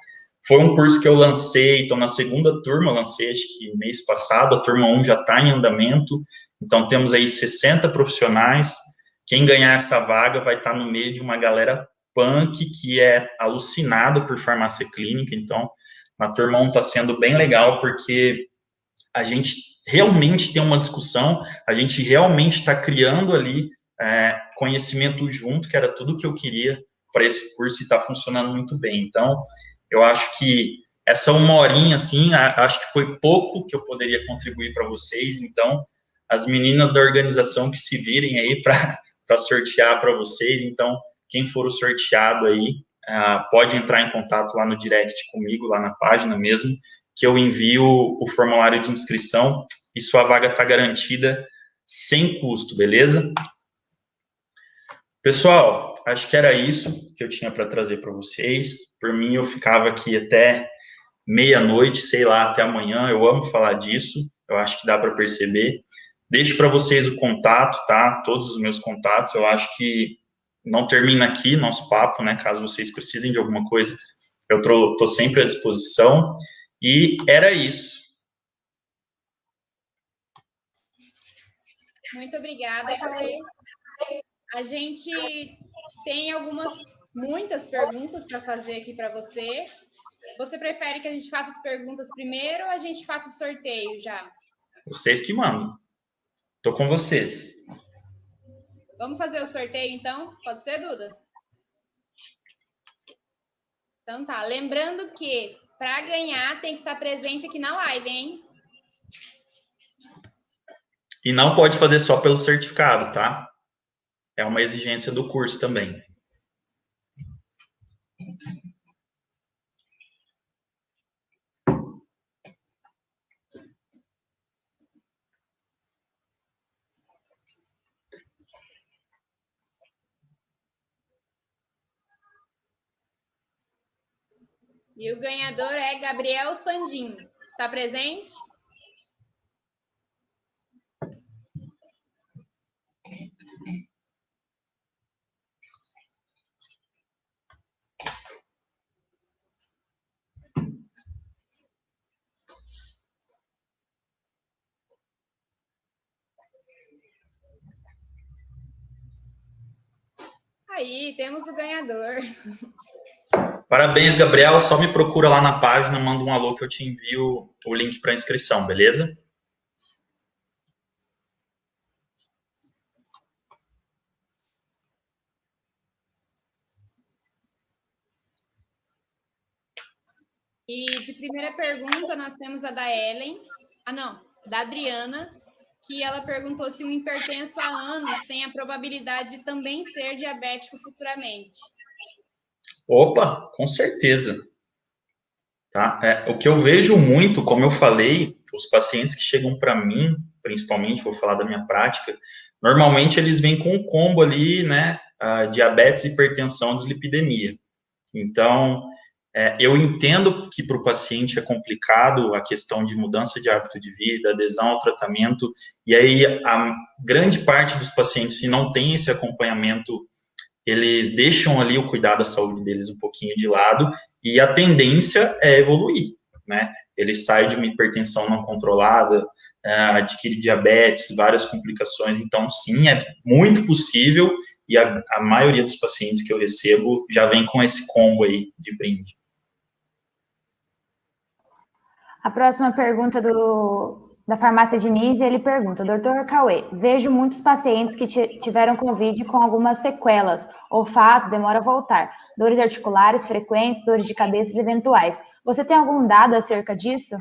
Foi um curso que eu lancei, estou na segunda turma, lancei acho que mês passado, a turma 1 já está em andamento, então temos aí 60 profissionais. Quem ganhar essa vaga vai estar no meio de uma galera punk que é alucinada por farmácia clínica, então na turma 1 está sendo bem legal, porque a gente realmente tem uma discussão, a gente realmente está criando ali conhecimento junto, que era tudo que eu queria para esse curso e está funcionando muito bem. Então, eu acho que essa uma horinha, assim, acho que foi pouco que eu poderia contribuir para vocês, então, as meninas da organização que se virem aí para sortear para vocês, então, quem for o sorteado aí, pode entrar em contato lá no direct comigo, lá na página mesmo, que eu envio o formulário de inscrição e sua vaga está garantida sem custo, beleza? Pessoal, acho que era isso que eu tinha para trazer para vocês. Por mim, eu ficava aqui até meia-noite, sei lá, até amanhã. Eu amo falar disso, eu acho que dá para perceber. Deixo para vocês o contato, tá? Todos os meus contatos. Eu acho que não termina aqui nosso papo, né? Caso vocês precisem de alguma coisa, eu estou sempre à disposição. E era isso. Muito obrigada, Cauê. A gente tem muitas perguntas para fazer aqui para você. Você prefere que a gente faça as perguntas primeiro ou a gente faça o sorteio já? Vocês que mandam. Tô com vocês. Vamos fazer o sorteio, então? Pode ser, Duda? Então tá. Lembrando que para ganhar tem que estar presente aqui na live, hein? E não pode fazer só pelo certificado, tá? É uma exigência do curso também. E o ganhador é Gabriel Sandin. Está presente? Aí, temos o ganhador. Parabéns, Gabriel. Só me procura lá na página, manda um alô que eu te envio o link para inscrição, beleza? E de primeira pergunta, nós temos a da Ellen. Da Adriana, que ela perguntou se um hipertenso há anos tem a probabilidade de também ser diabético futuramente. Opa, com certeza. Tá? O que eu vejo muito, como eu falei, os pacientes que chegam para mim, principalmente, vou falar da minha prática, normalmente eles vêm com um combo ali, né, diabetes, hipertensão, dislipidemia. Então, eu entendo que para o paciente é complicado a questão de mudança de hábito de vida, adesão ao tratamento, e aí a grande parte dos pacientes, se não tem esse acompanhamento, eles deixam ali o cuidado da saúde deles um pouquinho de lado, e a tendência é evoluir, né? Ele sai de uma hipertensão não controlada, adquire diabetes, várias complicações, então sim, é muito possível, e a maioria dos pacientes que eu recebo já vem com esse combo aí de brinde. A próxima pergunta da farmácia Diniz, ele pergunta: Dr. Cauê, vejo muitos pacientes que tiveram Covid com algumas sequelas, olfato, demora a voltar, dores articulares frequentes, dores de cabeça eventuais. Você tem algum dado acerca disso?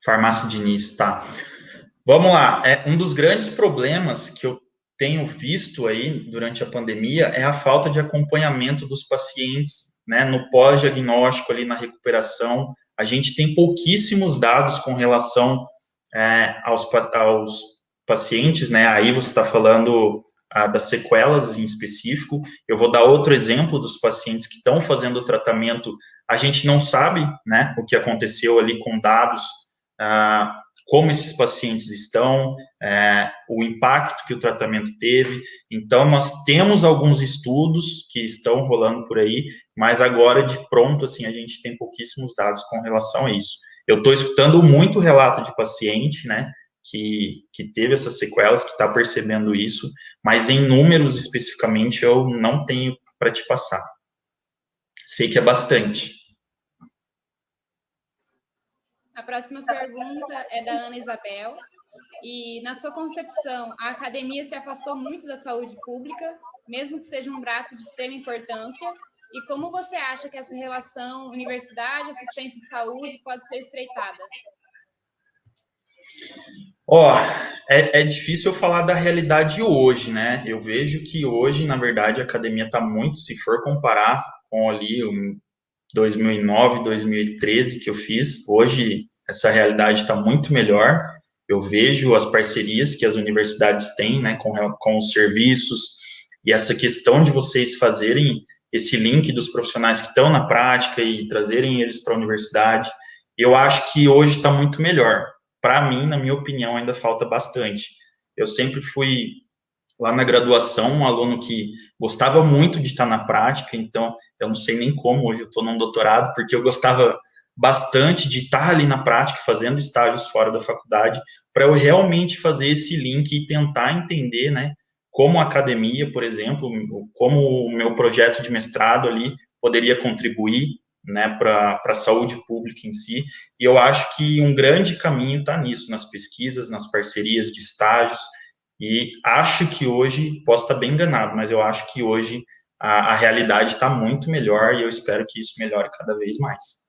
Farmácia Diniz, tá. Vamos lá, um dos grandes problemas que eu tenho visto aí durante a pandemia é a falta de acompanhamento dos pacientes, né, no pós-diagnóstico ali na recuperação. A gente tem pouquíssimos dados com relação aos pacientes, né, aí você está falando das sequelas em específico. Eu vou dar outro exemplo dos pacientes que estão fazendo o tratamento. A gente não sabe, né, o que aconteceu ali com dados, como esses pacientes estão, o impacto que o tratamento teve. Então, nós temos alguns estudos que estão rolando por aí, mas agora, de pronto, assim, a gente tem pouquíssimos dados com relação a isso. Eu estou escutando muito relato de paciente, né, que teve essas sequelas, que está percebendo isso, mas em números especificamente eu não tenho para te passar. Sei que é bastante. A próxima pergunta é da Ana Isabel. E, na sua concepção, a academia se afastou muito da saúde pública, mesmo que seja um braço de extrema importância? E como você acha que essa relação universidade-assistência de saúde pode ser estreitada? É difícil eu falar da realidade hoje, né? Eu vejo que hoje, na verdade, a academia está muito, se for comparar com ali 2009, 2013 que eu fiz, hoje essa realidade está muito melhor. Eu vejo as parcerias que as universidades têm, né, com os serviços, e essa questão de vocês fazerem esse link dos profissionais que estão na prática e trazerem eles para a universidade, eu acho que hoje está muito melhor. Para mim, na minha opinião, ainda falta bastante. Eu sempre fui, lá na graduação, um aluno que gostava muito de estar na prática, então eu não sei nem como hoje eu estou num doutorado, porque eu gostava bastante de estar ali na prática, fazendo estágios fora da faculdade, para eu realmente fazer esse link e tentar entender, né, como a academia, por exemplo, como o meu projeto de mestrado ali poderia contribuir, né, para a saúde pública em si, e eu acho que um grande caminho está nisso, nas pesquisas, nas parcerias de estágios, e acho que hoje, posso estar bem enganado, mas eu acho que hoje a realidade está muito melhor, e eu espero que isso melhore cada vez mais.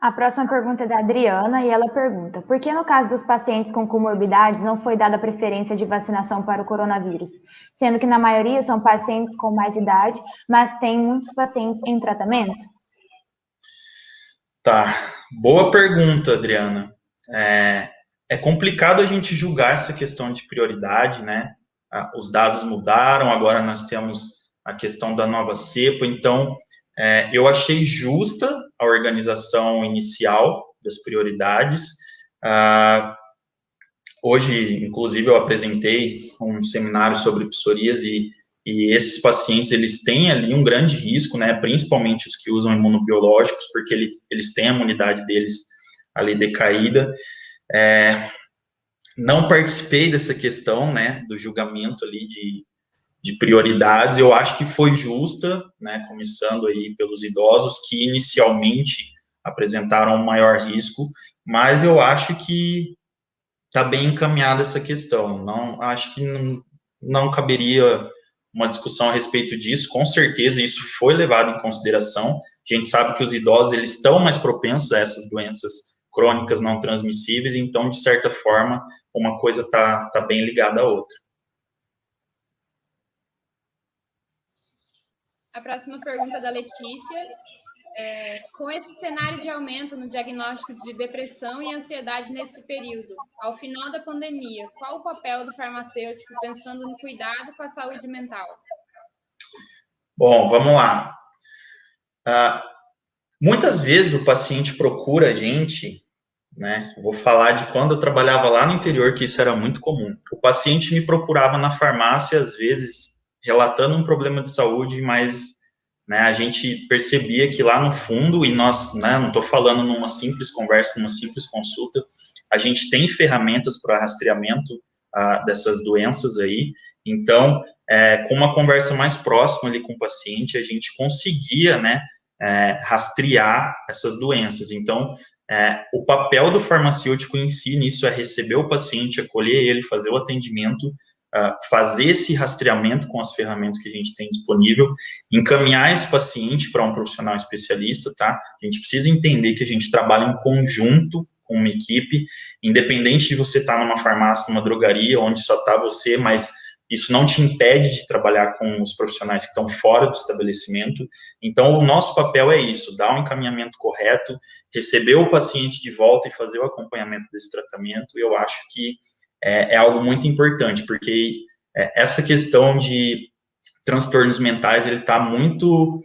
A próxima pergunta é da Adriana, e ela pergunta: por que no caso dos pacientes com comorbidades não foi dada preferência de vacinação para o coronavírus, sendo que na maioria são pacientes com mais idade, mas tem muitos pacientes em tratamento? Tá, boa pergunta, Adriana. É complicado a gente julgar essa questão de prioridade, né? Os dados mudaram, agora nós temos a questão da nova cepa, então eu achei justa a organização inicial das prioridades. Hoje, inclusive, eu apresentei um seminário sobre psoríase e esses pacientes, eles têm ali um grande risco, né, principalmente os que usam imunobiológicos, porque eles têm a imunidade deles ali decaída. Não participei dessa questão, né, do julgamento ali de prioridades, eu acho que foi justa, né, começando aí pelos idosos, que inicialmente apresentaram um maior risco, mas eu acho que está bem encaminhada essa questão, não, acho que não caberia uma discussão a respeito disso, com certeza isso foi levado em consideração, a gente sabe que os idosos, eles estão mais propensos a essas doenças crônicas não transmissíveis, então, de certa forma, uma coisa está bem ligada à outra. A próxima pergunta é da Letícia. Com esse cenário de aumento no diagnóstico de depressão e ansiedade nesse período, ao final da pandemia, qual o papel do farmacêutico pensando no cuidado com a saúde mental? Bom, vamos lá. Muitas vezes o paciente procura a gente, né? Vou falar de quando eu trabalhava lá no interior, que isso era muito comum. O paciente me procurava na farmácia, às vezes, relatando um problema de saúde, mas, né, a gente percebia que lá no fundo, e nós, né, não estou falando numa simples conversa, numa simples consulta, a gente tem ferramentas para rastreamento dessas doenças aí, então, com uma conversa mais próxima ali com o paciente, a gente conseguia, né, rastrear essas doenças. Então, o papel do farmacêutico em si nisso é receber o paciente, acolher ele, fazer o atendimento, fazer esse rastreamento com as ferramentas que a gente tem disponível, encaminhar esse paciente para um profissional especialista, tá? A gente precisa entender que a gente trabalha em conjunto com uma equipe, independente de você estar numa farmácia, numa drogaria, onde só está você, mas isso não te impede de trabalhar com os profissionais que estão fora do estabelecimento. Então, o nosso papel é isso, dar um encaminhamento correto, receber o paciente de volta e fazer o acompanhamento desse tratamento. Eu acho que é algo muito importante, porque essa questão de transtornos mentais, ele está muito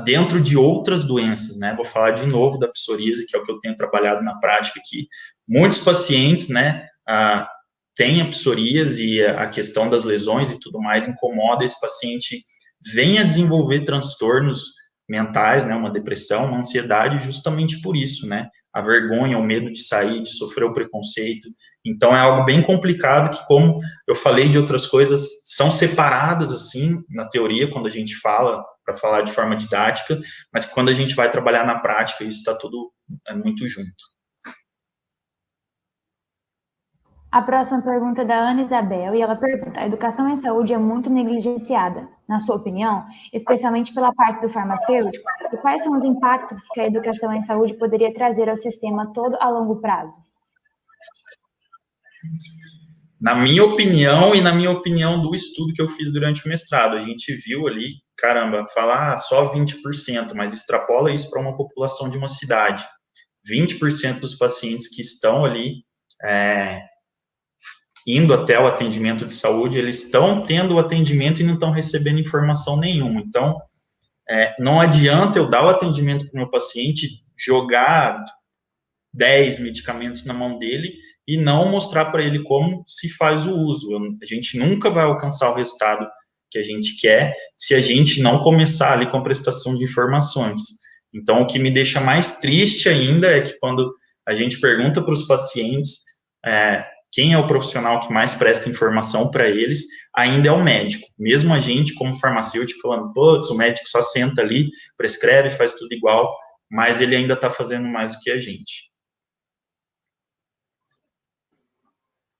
dentro de outras doenças, né? Vou falar de novo da psoríase, que é o que eu tenho trabalhado na prática, que muitos pacientes, né, têm a psoríase e a questão das lesões e tudo mais incomoda esse paciente, vem a desenvolver transtornos mentais, né, uma depressão, uma ansiedade, justamente por isso, né? A vergonha, o medo de sair, de sofrer o preconceito. Então, é algo bem complicado que, como eu falei de outras coisas, são separadas, assim, na teoria, quando a gente fala, para falar de forma didática, mas que quando a gente vai trabalhar na prática, isso está tudo muito junto. A próxima pergunta é da Ana Isabel, e ela pergunta: a educação em saúde é muito negligenciada, na sua opinião, especialmente pela parte do farmacêutico? E quais são os impactos que a educação em saúde poderia trazer ao sistema todo a longo prazo? Na minha opinião e na minha opinião do estudo que eu fiz durante o mestrado, a gente viu ali, caramba, falar só 20%, mas extrapola isso para uma população de uma cidade. 20% dos pacientes que estão ali indo até o atendimento de saúde, eles estão tendo o atendimento e não estão recebendo informação nenhuma. Então, não adianta eu dar o atendimento para o meu paciente, jogar 10 medicamentos na mão dele e não mostrar para ele como se faz o uso. A gente nunca vai alcançar o resultado que a gente quer se a gente não começar ali com a prestação de informações. Então, o que me deixa mais triste ainda é que quando a gente pergunta para os pacientes quem é o profissional que mais presta informação para eles, ainda é o médico. Mesmo a gente, como farmacêutico, falando, putz, o médico só senta ali, prescreve, faz tudo igual, mas ele ainda está fazendo mais do que a gente.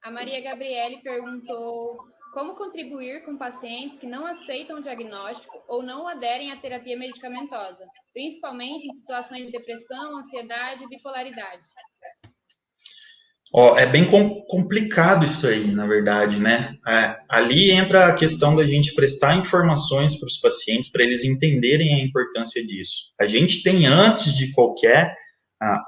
A Maria Gabriele perguntou como contribuir com pacientes que não aceitam o diagnóstico ou não aderem à terapia medicamentosa, principalmente em situações de depressão, ansiedade e bipolaridade. É bem complicado isso aí, na verdade, né? Ali entra a questão da gente prestar informações para os pacientes, para eles entenderem a importância disso. A gente tem, antes de qualquer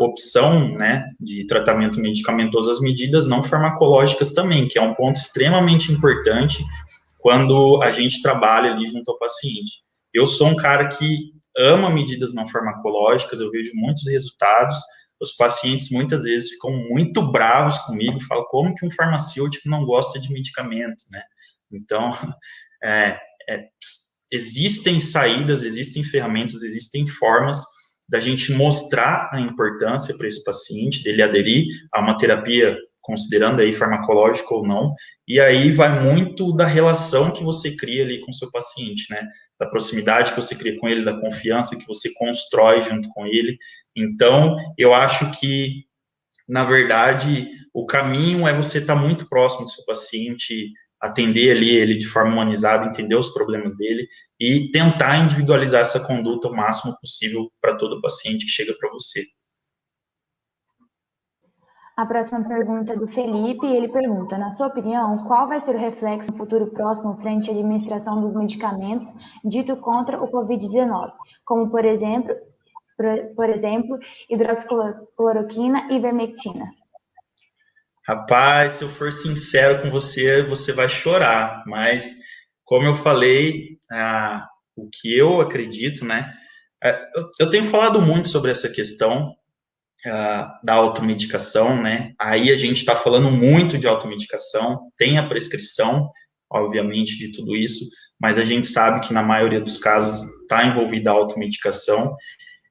opção, né, de tratamento medicamentoso, as medidas não farmacológicas também, que é um ponto extremamente importante quando a gente trabalha ali junto ao paciente. Eu sou um cara que ama medidas não farmacológicas, eu vejo muitos resultados. Os pacientes muitas vezes ficam muito bravos comigo, falam como que um farmacêutico não gosta de medicamentos, né? Então, existem saídas, existem ferramentas, existem formas da gente mostrar a importância para esse paciente, dele aderir a uma terapia, considerando aí farmacológica ou não, e aí vai muito da relação que você cria ali com o seu paciente, né? Da proximidade que você cria com ele, da confiança que você constrói junto com ele. Então, eu acho que, na verdade, o caminho é você estar muito próximo do seu paciente, atender ali ele de forma humanizada, entender os problemas dele e tentar individualizar essa conduta o máximo possível para todo paciente que chega para você. A próxima pergunta é do Felipe, e ele pergunta, na sua opinião, qual vai ser o reflexo no futuro próximo frente à administração dos medicamentos dito contra o Covid-19, como, por exemplo, hidroxicloroquina e ivermectina? Rapaz, se eu for sincero com você, você vai chorar, mas, como eu falei, o que eu acredito, né, eu tenho falado muito sobre essa questão da automedicação, né, aí a gente está falando muito de automedicação, tem a prescrição, obviamente, de tudo isso, mas a gente sabe que na maioria dos casos está envolvida a automedicação.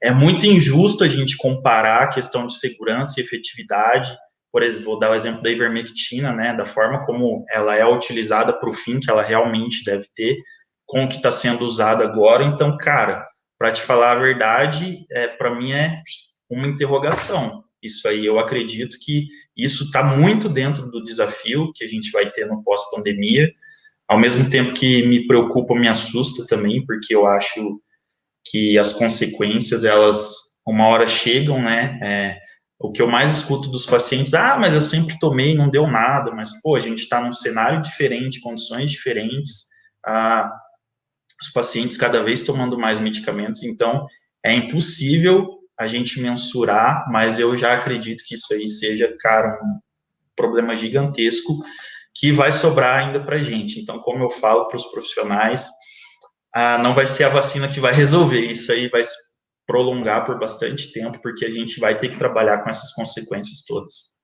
É muito injusto a gente comparar a questão de segurança e efetividade. Por exemplo, vou dar o exemplo da ivermectina, né, da forma como ela é utilizada para o fim que ela realmente deve ter, com o que está sendo usado agora. Então, cara, para te falar a verdade, para mim é uma interrogação. Isso aí, eu acredito que isso está muito dentro do desafio que a gente vai ter no pós-pandemia, ao mesmo tempo que me preocupa, me assusta também, porque eu acho que as consequências, elas uma hora chegam, né? O que eu mais escuto dos pacientes, mas eu sempre tomei, não deu nada, mas, pô, a gente está num cenário diferente, condições diferentes, os pacientes cada vez tomando mais medicamentos, então é impossível a gente mensurar, mas eu já acredito que isso aí seja, cara, um problema gigantesco que vai sobrar ainda para a gente. Então, como eu falo para os profissionais, não vai ser a vacina que vai resolver, isso aí vai se prolongar por bastante tempo, porque a gente vai ter que trabalhar com essas consequências todas.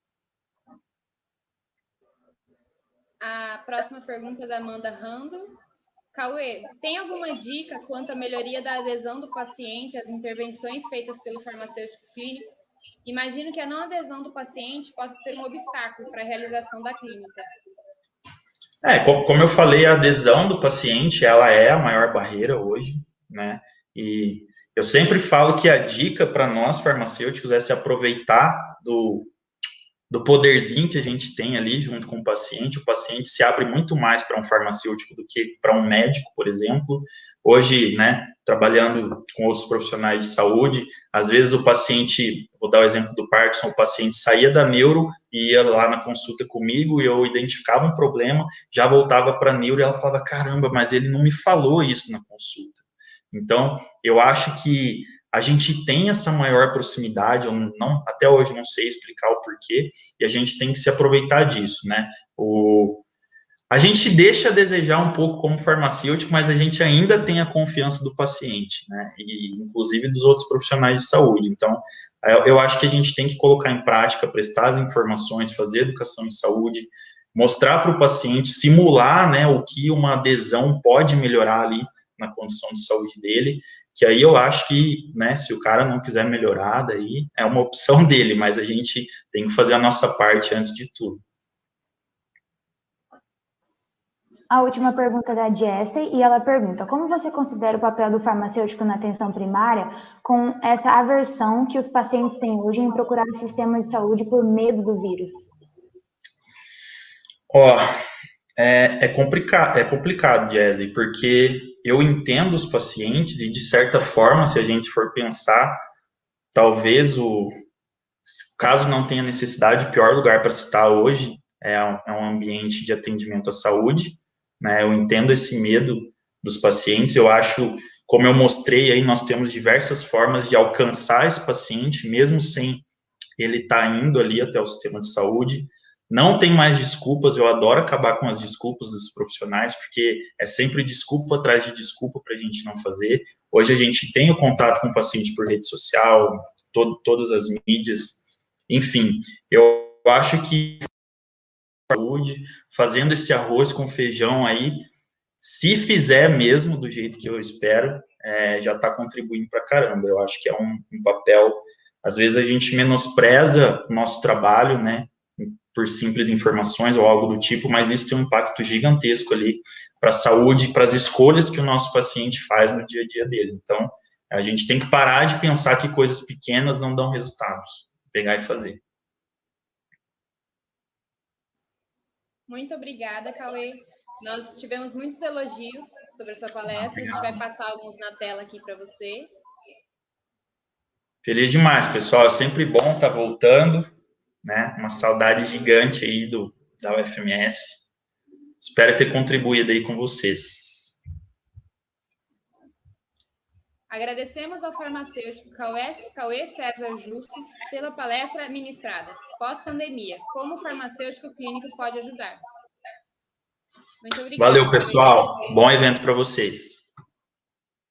A próxima pergunta é da Amanda Rando. Cauê, tem alguma dica quanto à melhoria da adesão do paciente às intervenções feitas pelo farmacêutico clínico? Imagino que a não adesão do paciente possa ser um obstáculo para a realização da clínica. Como eu falei, a adesão do paciente, ela é a maior barreira hoje, né? E eu sempre falo que a dica para nós farmacêuticos é se aproveitar do poderzinho que a gente tem ali junto com o paciente se abre muito mais para um farmacêutico do que para um médico, por exemplo. Hoje, né, trabalhando com outros profissionais de saúde, às vezes o paciente, vou dar o exemplo do Parkinson, o paciente saía da neuro e ia lá na consulta comigo e eu identificava um problema, já voltava para a neuro e ela falava, caramba, mas ele não me falou isso na consulta. Então, eu acho que a gente tem essa maior proximidade, eu não, até hoje não sei explicar o porquê, e a gente tem que se aproveitar disso, né? A gente deixa a desejar um pouco como farmacêutico, mas a gente ainda tem a confiança do paciente, né? E inclusive dos outros profissionais de saúde. Então, eu acho que a gente tem que colocar em prática, prestar as informações, fazer educação em saúde, mostrar para o paciente, simular, né, o que uma adesão pode melhorar ali na condição de saúde dele, que aí eu acho que, né, se o cara não quiser melhorar, daí é uma opção dele, mas a gente tem que fazer a nossa parte antes de tudo. A última pergunta é da Jessie, e ela pergunta: como você considera o papel do farmacêutico na atenção primária com essa aversão que os pacientes têm hoje em procurar o sistema de saúde por medo do vírus? Ó, é complicado, Jessie, porque eu entendo os pacientes e, de certa forma, se a gente for pensar, talvez caso não tenha necessidade, o pior lugar para se estar hoje é um ambiente de atendimento à saúde, né? Eu entendo esse medo dos pacientes, eu acho, como eu mostrei aí, nós temos diversas formas de alcançar esse paciente, mesmo sem ele estar indo ali até o sistema de saúde. Não tem mais desculpas, eu adoro acabar com as desculpas dos profissionais, porque é sempre desculpa atrás de desculpa para a gente não fazer. Hoje a gente tem o contato com o paciente por rede social, todas as mídias, enfim, eu acho que saúde, fazendo esse arroz com feijão aí, se fizer mesmo do jeito que eu espero, já está contribuindo para caramba. Eu acho que é um papel, às vezes a gente menospreza o nosso trabalho, né, por simples informações ou algo do tipo, mas isso tem um impacto gigantesco ali para a saúde, para as escolhas que o nosso paciente faz no dia a dia dele. Então, a gente tem que parar de pensar que coisas pequenas não dão resultados, pegar e fazer. Muito obrigada, Cauê. Nós tivemos muitos elogios sobre a sua palestra, a gente vai passar alguns na tela aqui para você. Feliz demais, pessoal, é sempre bom estar voltando, né? Uma saudade gigante aí da UFMS. Espero ter contribuído aí com vocês. Agradecemos ao farmacêutico Cauê César Justo pela palestra ministrada. Pós-pandemia, como o farmacêutico clínico pode ajudar? Muito obrigada. Valeu, pessoal. Bom evento para vocês.